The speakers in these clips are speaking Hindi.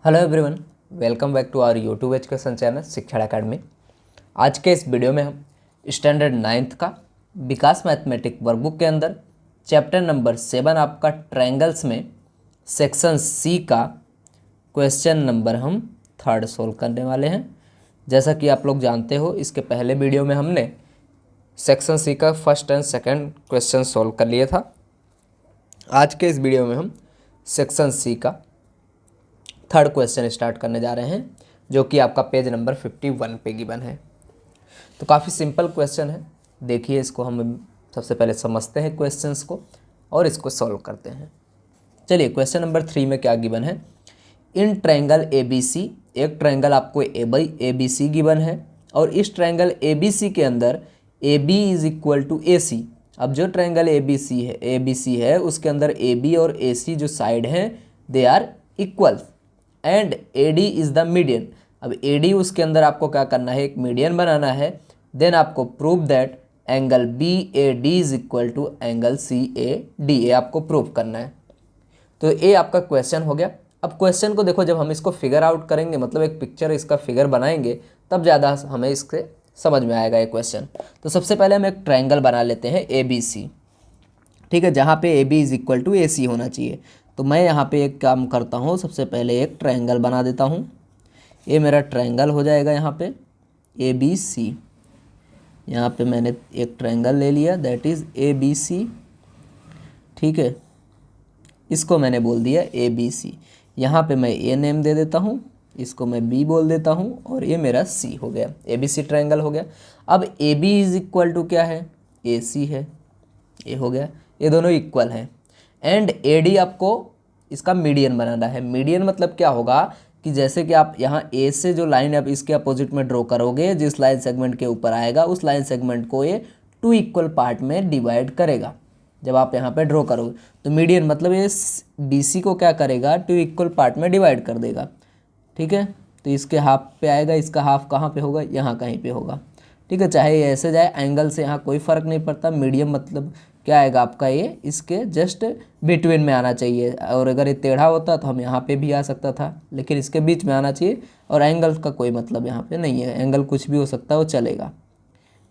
Hello everyone, welcome back to our YouTube education channel Shiksha academy. आज के इस वीडियो में हम स्टैंडर्ड 9th का विकास मैथमेटिक वर्कबुक के अंदर चैप्टर नंबर 7 आपका ट्रायंगल्स में सेक्शन सी का क्वेश्चन नंबर हम 3rd सोल्व करने वाले हैं। जैसा कि आप लोग जानते हो, इसके पहले वीडियो में हमने सेक्शन सी का first and second question solve कर लिया था। आज के इस वीडियो में हम सेक्शन सी का 3rd क्वेश्चन स्टार्ट करने जा रहे हैं, जो कि आपका पेज नंबर 51 पे गिवन है। तो काफ़ी सिंपल क्वेश्चन है। देखिए, इसको हम सबसे पहले समझते हैं क्वेश्चंस को और इसको सॉल्व करते हैं। चलिए, क्वेश्चन नंबर 3 में क्या गिवन है। इन ट्रायंगल ए बी सी, एक ट्रायंगल आपको ए बी सी गिवन है और इस ट्रायंगल ए बी सी के अंदर A B is equal to A C. अब जो ट्रायंगल ए बी सी है उसके अंदर ए बी और ए सी जो साइड हैं they are equal and A D is the median. अब ए डी उसके अंदर आपको क्या करना है, एक मीडियन बनाना है। देन आपको prove that angle B A D is equal to angle C A D, ए आपको प्रूव करना है। तो ये आपका क्वेश्चन हो गया। अब क्वेश्चन को देखो, जब हम इसको फिगर आउट करेंगे, मतलब एक पिक्चर इसका फिगर बनाएंगे, तब ज़्यादा हमें इसके समझ में आएगा ये क्वेश्चन। तो सबसे पहले हम एक ट्रायंगल बना लेते हैं ए बी सी, ठीक है, जहाँ पे A B is equal to A C होना चाहिए। तो मैं यहाँ पे एक काम करता हूँ, सबसे पहले एक ट्रायंगल बना देता हूँ। ये मेरा ट्रायंगल हो जाएगा यहाँ पे ए बी सी। यहाँ पे मैंने एक ट्रायंगल ले लिया, that is A B C, ठीक है। इसको मैंने बोल दिया ए बी सी। यहाँ पे मैं ए नेम दे देता हूँ, इसको मैं बी बोल देता हूँ और ये मेरा सी हो गया, ए बी सी ट्रायंगल हो गया। अब A B is equal to क्या है, ए सी है, ये हो गया, ये दोनों इक्वल हैं। एंड ए डी आपको इसका मीडियन बनाना है। मीडियन मतलब क्या होगा कि जैसे कि आप यहाँ ए से जो लाइन आप इसके अपोजिट में ड्रॉ करोगे, जिस लाइन सेगमेंट के ऊपर आएगा उस लाइन सेगमेंट को ये 2 इक्वल पार्ट में डिवाइड करेगा। जब आप यहाँ पे ड्रॉ करोगे तो मीडियन मतलब ये बी सी को क्या करेगा, 2 इक्वल पार्ट में डिवाइड कर देगा, ठीक है। तो इसके हाफ पे आएगा, इसका हाफ कहाँ पे होगा, यहाँ कहीं पे होगा, ठीक है। चाहे ये ऐसे जाए, एंगल से यहाँ कोई फ़र्क नहीं पड़ता। मीडियम मतलब क्या आएगा आपका, ये इसके जस्ट बिटवीन में आना चाहिए। और अगर ये टेढ़ा होता तो हम यहाँ पे भी आ सकता था, लेकिन इसके बीच में आना चाहिए। और एंगल का कोई मतलब यहाँ पे नहीं है, एंगल कुछ भी हो सकता है, वो चलेगा।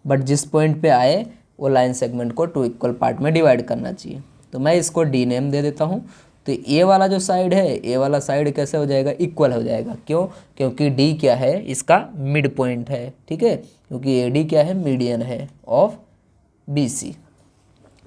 बट जिस पॉइंट पे आए वो लाइन सेगमेंट को 2 इक्वल पार्ट में डिवाइड करना चाहिए। तो मैं इसको डी नेम दे देता हूँ। तो ए वाला जो साइड है, ए वाला साइड कैसे हो जाएगा, इक्वल हो जाएगा। क्यों? क्योंकि डी क्या है, इसका मिड पॉइंट है, ठीक है। क्योंकि ए डी क्या है, मीडियन है ऑफ बी सी।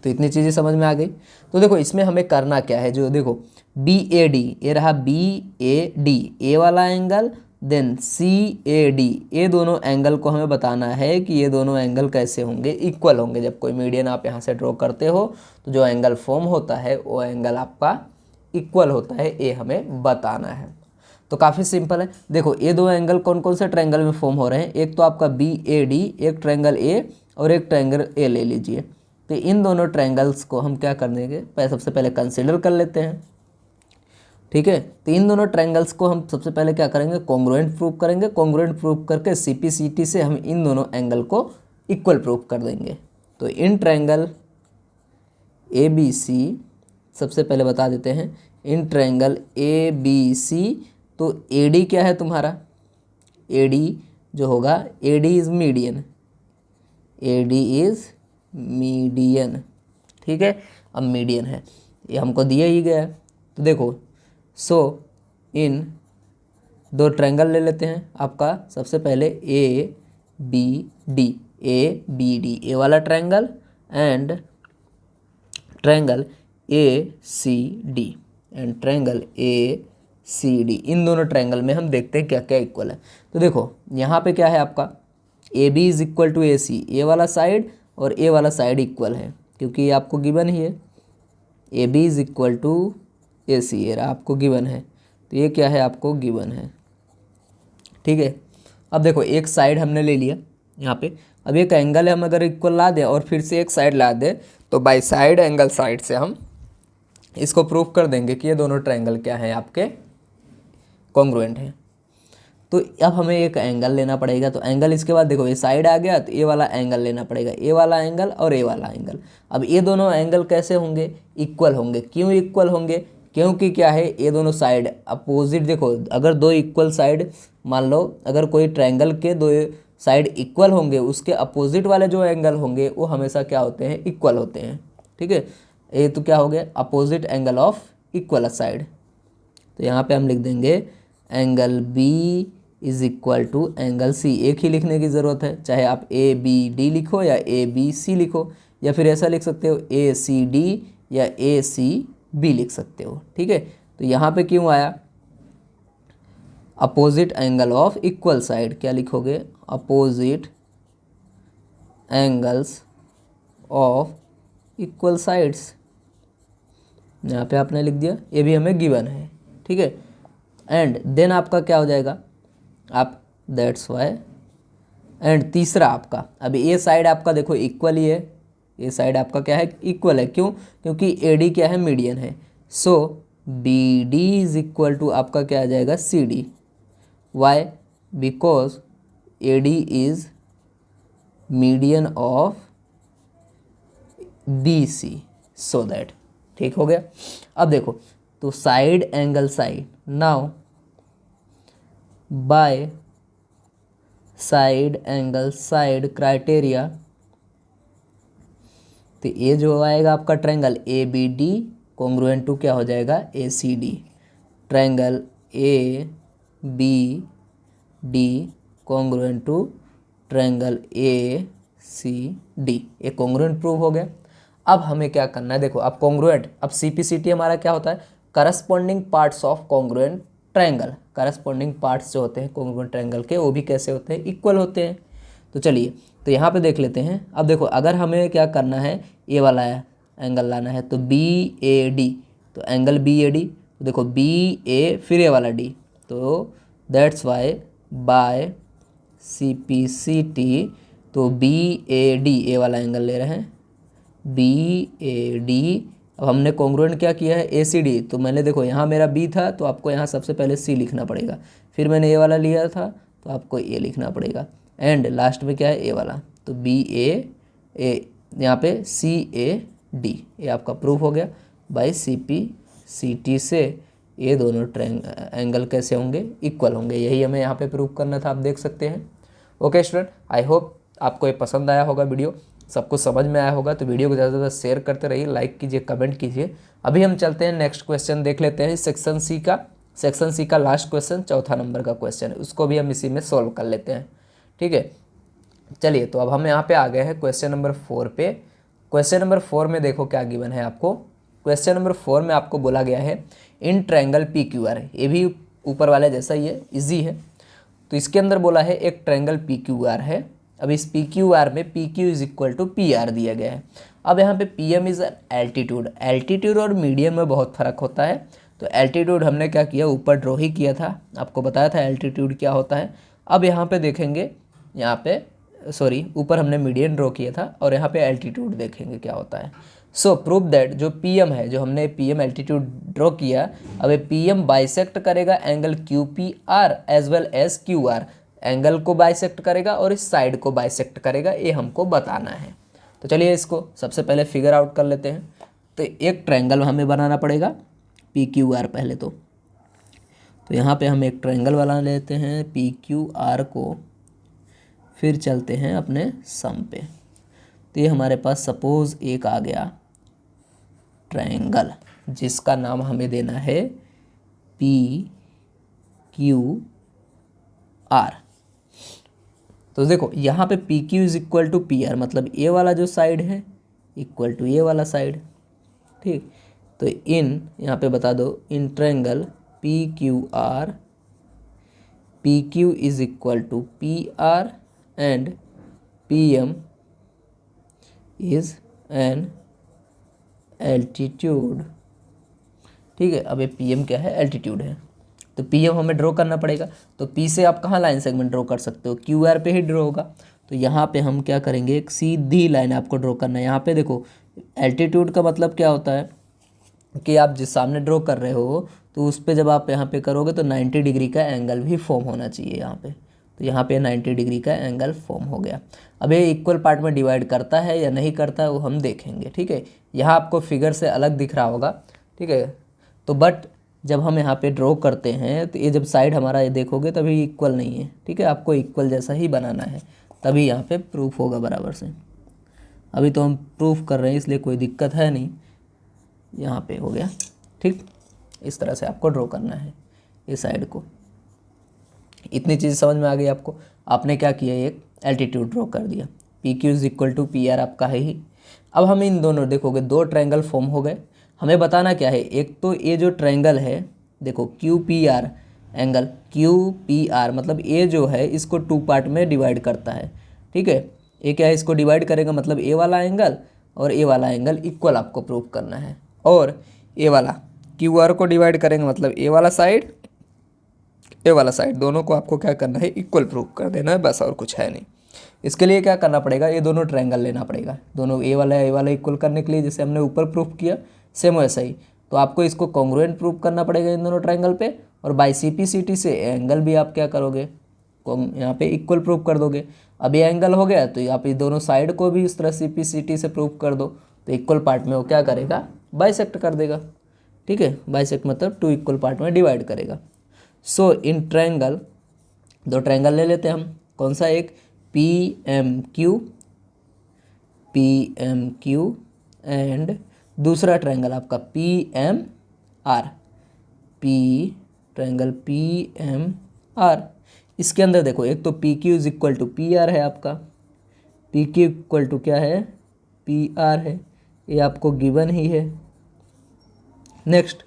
तो इतनी चीज़ें समझ में आ गई। तो देखो, इसमें हमें करना क्या है, जो देखो बी ए डी, ये रहा बी ए डी, ए वाला angle, then C A D, ये दोनों एंगल को हमें बताना है कि ये दोनों एंगल कैसे होंगे, इक्वल होंगे। जब कोई मीडियन आप यहाँ से ड्रॉ करते हो तो जो एंगल फॉर्म होता है वो एंगल आपका इक्वल होता है, ये हमें बताना है। तो काफ़ी सिंपल है। देखो, ये दो एंगल कौन कौन से ट्रायंगल में फॉर्म हो रहे हैं, एक तो आपका बी ए डी, एक ट्रायंगल ए और एक ट्रायंगल ए ले लीजिए। तो इन दोनों ट्रायंगल्स को हम क्या कर देंगे, सबसे पहले कंसीडर कर लेते हैं, ठीक है। तो इन दोनों ट्रायंगल्स को हम सबसे पहले क्या करेंगे, कॉन्ग्रुएंट प्रूव करेंगे। कॉन्ग्रुएंट प्रूव करके सीपीसीटी से हम इन दोनों एंगल को इक्वल प्रूव कर देंगे। तो इन ट्रायंगल ए बी सी, सबसे पहले बता देते हैं, इन ट्रायंगल ए बी सी, तो ए डी क्या है तुम्हारा, ए डी जो होगा, ए D is median, A D is median, ठीक है। अब मीडियन है, ये हमको दिया ही गया है। तो देखो, सो इन दो ट्रायंगल ले लेते हैं आपका। सबसे पहले A B D, A B D, A वाला triangle and triangle A C D and triangle A C D. इन दोनों ट्रायंगल में हम देखते हैं क्या क्या इक्वल है। तो देखो, यहाँ पे क्या है आपका, A B is equal to A C, A वाला साइड और ए वाला साइड इक्वल है, क्योंकि ये आपको गिवन ही है। A B is equal to A C, ये आपको गिवन है, तो ये क्या है, आपको गिवन है, ठीक है। अब देखो, एक साइड हमने ले लिया यहाँ पे। अब एक एंगल है, हम अगर इक्वल ला दें और फिर से एक साइड ला दें, तो बाई साइड एंगल साइड से हम इसको प्रूव कर देंगे कि ये दोनों ट्रायंगल क्या हैं, आपके कॉन्ग्रुएंट हैं। तो अब हमें एक एंगल लेना पड़ेगा। तो एंगल इसके बाद देखो, ये साइड आ गया, तो ए वाला एंगल लेना पड़ेगा, ए वाला एंगल और ए वाला एंगल। अब ये दोनों एंगल कैसे होंगे, इक्वल होंगे। क्यों इक्वल होंगे, क्योंकि क्या है, ये दोनों साइड अपोजिट, देखो अगर दो इक्वल साइड, मान लो अगर कोई ट्रायंगल के दो साइड इक्वल होंगे, उसके अपोजिट वाले जो एंगल होंगे वो हमेशा क्या होते हैं, इक्वल होते हैं। ठीक है, ये तो क्या हो गया, opposite angle of equal side. तो यहाँ पे हम लिख देंगे angle B is equal to angle C. एक ही लिखने की ज़रूरत है, चाहे आप ए बी डी लिखो या ए बी सी लिखो, या फिर ऐसा लिख सकते हो ए सी डी या ए सी बी लिख सकते हो। ठीक है, तो यहाँ पे क्यों आया opposite angle of equal side, क्या लिखोगे, opposite angles of equal sides, यहाँ पे आपने लिख दिया, ये भी हमें गिवन है। ठीक है, एंड देन आपका क्या हो जाएगा, आप दैट्स वाई, एंड तीसरा आपका, अभी ये साइड आपका देखो इक्वल ही है, ये साइड आपका क्या है, इक्वल है, क्यों, क्योंकि ए डी क्या है, मीडियन है। So B D is equal to आपका क्या आ जाएगा, C D. Why, because A D is median of B C, so that. ठीक हो गया। अब देखो, तो side angle side, now by side angle side criteria, तो ये जो आएगा आपका triangle A B D congruent to क्या हो जाएगा, A C D. Triangle A B D congruent to triangle A C D, ये कॉन्ग्रुएंट प्रूव हो गया। अब हमें क्या करना है, देखो अब कॉन्ग्रुएंट, अब CPCT हमारा क्या होता है, corresponding parts of congruent triangle. Corresponding parts जो होते हैं कॉन्ग्रुएंट ट्रायंगल के, वो भी कैसे होते हैं, इक्वल होते हैं। तो चलिए, तो यहाँ पे देख लेते हैं। अब देखो, अगर हमें क्या करना है, ये वाला एंगल लाना है, तो BAD, तो एंगल BAD, तो देखो BA फिर ये वाला D, तो दैट्स वाई बाय CPCT, तो BAD ये वाला एंगल ले रहे हैं, BAD। अब हमने कॉन्ग्रुएंट क्या किया है, ACD, तो मैंने देखो यहाँ मेरा B था, तो आपको यहाँ सबसे पहले C लिखना पड़ेगा, फिर मैंने ये वाला लिया था, तो आपको ये लिखना पड़ेगा, एंड लास्ट में क्या है, ए वाला, तो BAA, यहाँ पे CAD, ये आपका प्रूफ हो गया बाय CPCT से। ये दोनों एंगल कैसे होंगे, इक्वल होंगे, यही हमें यहाँ पे प्रूव करना था, आप देख सकते हैं। ओके स्टूडेंट, आई होप आपको ये पसंद आया होगा वीडियो, सब कुछ समझ में आया होगा। तो वीडियो को ज़्यादा से ज़्यादा शेयर करते रहिए, लाइक कीजिए, कमेंट कीजिए। अभी हम चलते हैं नेक्स्ट क्वेश्चन देख लेते हैं, सेक्शन सी का लास्ट क्वेश्चन, चौथा नंबर का क्वेश्चन है, उसको भी हम इसी में सॉल्व कर लेते हैं। ठीक है, चलिए, तो अब हम यहाँ पे आ गए हैं क्वेश्चन नंबर 4 पे। क्वेश्चन नंबर 4 में देखो क्या गिवन है आपको। क्वेश्चन नंबर 4 में आपको बोला गया है इन ट्रायंगल PQR, ये भी ऊपर वाले जैसा ही है, इजी है। तो इसके अंदर बोला है एक ट्रायंगल PQR है। अब इस PQR में PQ is equal to PR दिया गया है। अब यहाँ पे PM इज एल्टीट्यूड, एल्टीट्यूड और मीडियम में बहुत फ़र्क होता है। तो एल्टीट्यूड हमने क्या किया, ऊपर ड्रॉ ही किया था, आपको बताया था एल्टीट्यूड क्या होता है। अब यहाँ पे देखेंगे, यहाँ पे सॉरी, ऊपर हमने मीडियन ड्रॉ किया था, और यहाँ पे एल्टीट्यूड देखेंगे क्या होता है। सो प्रूव दैट जो PM है, जो हमने PM एल्टीट्यूड ड्रॉ किया, अब ये PM बाइसेक्ट करेगा angle QPR as well as QR, angle को बाइसेक्ट करेगा और इस साइड को बाइसेक्ट करेगा, ये हमको बताना है। तो चलिए इसको सबसे पहले फिगर आउट कर लेते हैं। तो एक ट्रायंगल हमें बनाना पड़ेगा PQR पहले तो यहाँ पे हम एक ट्रायंगल बना लेते हैं PQR को, फिर चलते हैं अपने सम पे। तो ये हमारे पास सपोज एक आ गया ट्रायंगल, जिसका नाम हमें देना है PQR। तो देखो यहाँ पे PQ is equal to PR, मतलब ये वाला जो साइड है इक्वल टू ये वाला साइड। ठीक, तो इन यहाँ पे बता दो, in triangle PQR, PQ is equal to PR and PM is an altitude. ठीक है, अब ये PM क्या है, एल्टीट्यूड है। तो PM हमें ड्रॉ करना पड़ेगा। तो P से आप कहाँ लाइन सेगमेंट ड्रॉ कर सकते हो, QR पे ही ड्रॉ होगा। तो यहाँ पे हम क्या करेंगे, एक सीधी लाइन आपको ड्रॉ करना है। यहाँ पे देखो, एल्टीट्यूड का मतलब क्या होता है कि आप जिस सामने ड्रॉ कर रहे हो, तो उस पर जब आप यहाँ पे करोगे तो 90 डिग्री का एंगल भी फॉर्म होना चाहिए यहाँ पे। तो यहाँ पे 90 डिग्री का एंगल फॉर्म हो गया। अब ये इक्वल पार्ट में डिवाइड करता है या नहीं करता है वो हम देखेंगे। ठीक है, यहाँ आपको फिगर से अलग दिख रहा होगा। ठीक है, तो बट जब हम यहाँ पे ड्रॉ करते हैं तो ये जब साइड हमारा ये देखोगे तभी इक्वल नहीं है, ठीक है, आपको इक्वल जैसा ही बनाना है, तभी यहाँ पे प्रूफ होगा बराबर से। अभी तो हम प्रूफ कर रहे हैं इसलिए कोई दिक्कत है नहीं, यहाँ पे हो गया, ठीक। इस तरह से आपको ड्रॉ करना है ये साइड को। इतनी चीज़ समझ में आ गई आपको। आपने क्या किया, एक एल्टीट्यूड ड्रॉ कर दिया, P Q is equal to P R आपका है ही। अब हम इन दोनों देखोगे दो ट्रायंगल फॉर्म हो गए। हमें बताना क्या है, एक तो ये जो ट्रायंगल है देखो Q P R angle, Q P R मतलब ये जो है इसको टू पार्ट में डिवाइड करता है, ठीक है। ये क्या है, इसको डिवाइड करेगा मतलब ए वाला एंगल और ए वाला एंगल इक्वल आपको प्रूव करना है। और ए वाला क्यू आर को डिवाइड करेंगे मतलब ए वाला साइड ए वाला साइड, दोनों को आपको क्या करना है, इक्वल प्रूव कर देना है, बस और कुछ है नहीं। इसके लिए क्या करना पड़ेगा, ये दोनों ट्रायंगल लेना पड़ेगा, दोनों ए वाला इक्वल करने के लिए, जैसे हमने ऊपर प्रूफ किया सेम वैसा ही। तो आपको इसको कॉन्ग्रुएंट प्रूफ करना पड़ेगा इन दोनों ट्रायंगल पे, और बाई CPCT से एंगल भी आप क्या करोगे, यहाँ पे इक्वल प्रूफ कर दोगे। अब ये एंगल हो गया तो आप ये दोनों साइड को भी इस तरह CPCT से प्रूफ कर दो, तो इक्वल पार्ट में वो क्या करेगा, बाइसेक्ट कर देगा, ठीक है। बाइसेक्ट मतलब टू इक्वल पार्ट में डिवाइड करेगा। सो इन ट्रायंगल, दो ट्रायंगल ले लेते हैं हम, कौन सा, एक PMQ एंड दूसरा ट्रायंगल आपका PMR, ट्रायंगल PMR। इसके अंदर देखो एक तो PQ is equal to PR है आपका, PQ इक्वल टू क्या है, PR है, ये आपको गिवन ही है। नेक्स्ट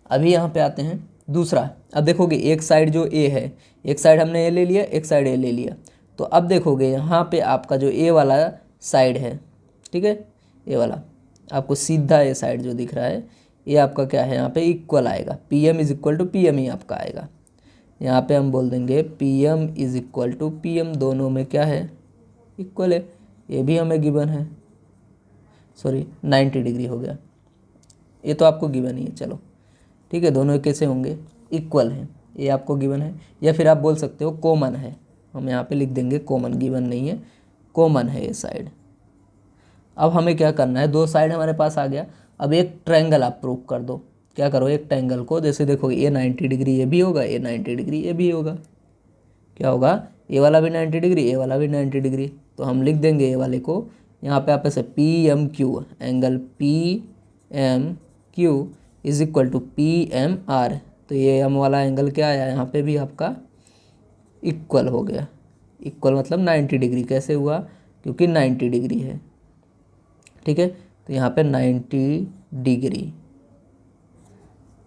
अभी यहाँ पे आते हैं दूसरा। अब देखोगे एक साइड जो A है, एक साइड हमने A ले लिया, एक साइड A ले लिया, तो अब देखोगे यहाँ पे आपका जो A वाला साइड है, ठीक है, A वाला आपको सीधा ये साइड जो दिख रहा है ये आपका क्या है, यहाँ पे इक्वल आएगा, PM is equal to PM ही आपका आएगा। यहाँ पे हम बोल देंगे PM is equal to PM, दोनों में क्या है, इक्वल है। ये भी हमें गिवन है, सॉरी 90 डिग्री हो गया, ये तो आपको गिवन ही है, चलो ठीक है। दोनों कैसे होंगे, इक्वल हैं, ये आपको गिवन है, या फिर आप बोल सकते हो कॉमन है, हम यहाँ पे लिख देंगे कॉमन, गिवन नहीं है, कॉमन है ये साइड। अब हमें क्या करना है, दो साइड हमारे पास आ गया। अब एक ट्रायंगल आप प्रूव कर दो, क्या करो, एक ट्रायंगल को, जैसे देखोगे ये 90 डिग्री ये भी होगा, ये 90 डिग्री ये भी होगा, क्या होगा, ये वाला भी 90 डिग्री, ये वाला भी 90 डिग्री। तो हम लिख देंगे ये वाले को यहाँ पे आप ऐसे PMQ, angle PMQ is equal to PMR। तो ये M वाला एंगल क्या आया, यहाँ पे भी आपका इक्वल हो गया, इक्वल मतलब 90 डिग्री, कैसे हुआ, क्योंकि 90 डिग्री है, ठीक है। तो यहाँ पे 90 डिग्री,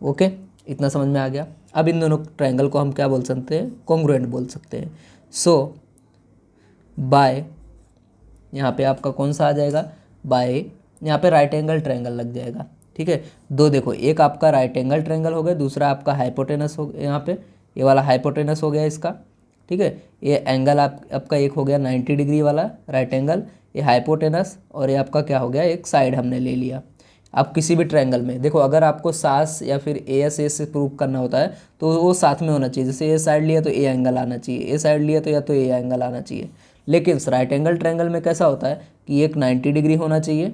ओके, इतना समझ में आ गया। अब इन दोनों ट्रायंगल को हम क्या बोल सकते हैं, कॉन्ग्रुएंट बोल सकते हैं। सो बाय, यहाँ पे आपका कौन सा आ जाएगा, बाय यहाँ पे राइट एंगल ट्रायंगल लग जाएगा, ठीक है। दो देखो, एक आपका राइट एंगल ट्रायंगल हो गया, दूसरा आपका हाइपोटेनस हो गया, यहाँ पे ये वाला हाइपोटेनस हो गया इसका, ठीक है। ये एंगल आपका एक हो गया 90 डिग्री वाला राइट एंगल, ये हाइपोटेनस, और ये आपका क्या हो गया, एक साइड हमने ले लिया। आप किसी भी ट्रायंगल में देखो, अगर आपको सास या फिर AS से प्रूव करना होता है तो वो साथ में होना चाहिए, जैसे ये साइड लिया तो ए एंगल आना चाहिए, ए साइड लिया तो या तो ए एंगल आना चाहिए। लेकिन राइट एंगल ट्रायंगल में कैसा होता है कि एक 90 डिग्री होना चाहिए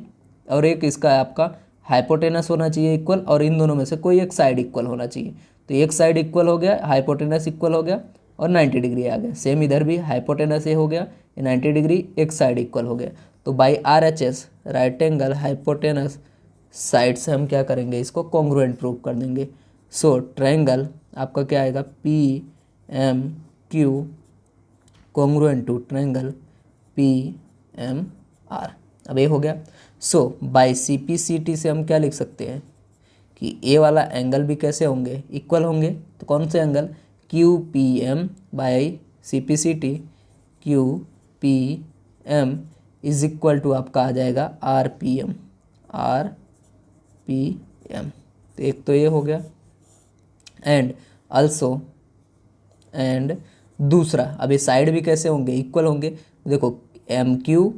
और एक इसका आपका हाइपोटेनस होना चाहिए इक्वल, और इन दोनों में से कोई एक साइड इक्वल होना चाहिए। तो एक साइड इक्वल हो गया, हाइपोटेनस इक्वल हो गया और 90 डिग्री आ गया। सेम इधर भी हाइपोटेनस ये हो गया, ये 90 डिग्री, एक साइड इक्वल हो गया। तो by RHS, right angle hypotenuse side से हम क्या करेंगे, इसको कॉन्ग्रुएंट प्रूव कर देंगे। सो ट्रायंगल आपका क्या आएगा, PMQ congruent to triangle PMR। अब ये हो गया। सो बाय CPCT से हम क्या लिख सकते हैं कि ए वाला एंगल भी कैसे होंगे, इक्वल होंगे। तो कौन से angle, QPM by CPCT, QPM is equal to आपका आ जाएगा RPM। तो एक तो ये हो गया, एंड ऑल्सो, एंड दूसरा, अब ये साइड भी कैसे होंगे, इक्वल होंगे। देखो MQ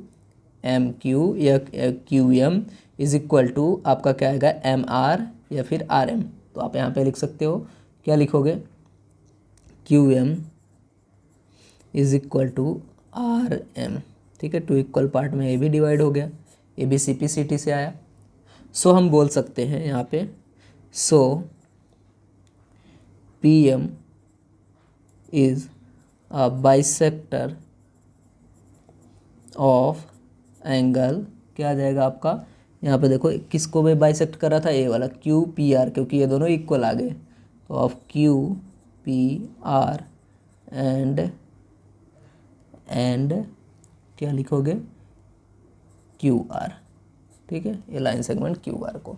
या QM इज इक्वल टू आपका क्या आएगा, MR या फिर RM। तो आप यहाँ पे लिख सकते हो, क्या लिखोगे, QM is equal to RM, ठीक है। टू इक्वल पार्ट में ये भी डिवाइड हो गया, ये भी CPCT से आया। सो हम बोल सकते हैं यहाँ पे, सो PM is a bisector of angle, क्या आ जाएगा आपका, यहाँ पे देखो किसको भी बाइसेक्ट कर रहा था, ए वाला QPR, क्योंकि ये दोनों इक्वल आ गए, तो ऑफ QPR एंड क्या लिखोगे, QR। ठीक है, ये लाइन सेगमेंट QR को।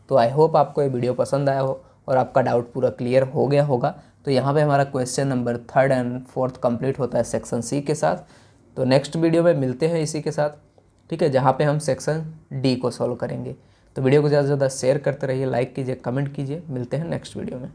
तो आई होप आपको ये वीडियो पसंद आया हो और आपका डाउट पूरा क्लियर हो गया होगा। तो यहाँ पे हमारा question number 3rd and 4th complete होता है सेक्शन सी के साथ। तो नेक्स्ट वीडियो में मिलते हैं इसी के साथ, ठीक है, जहाँ पे हम सेक्शन डी को सॉल्व करेंगे। तो वीडियो को ज़्यादा से ज़्यादा शेयर करते रहिए, लाइक कीजिए, कमेंट कीजिए। मिलते हैं नेक्स्ट वीडियो में।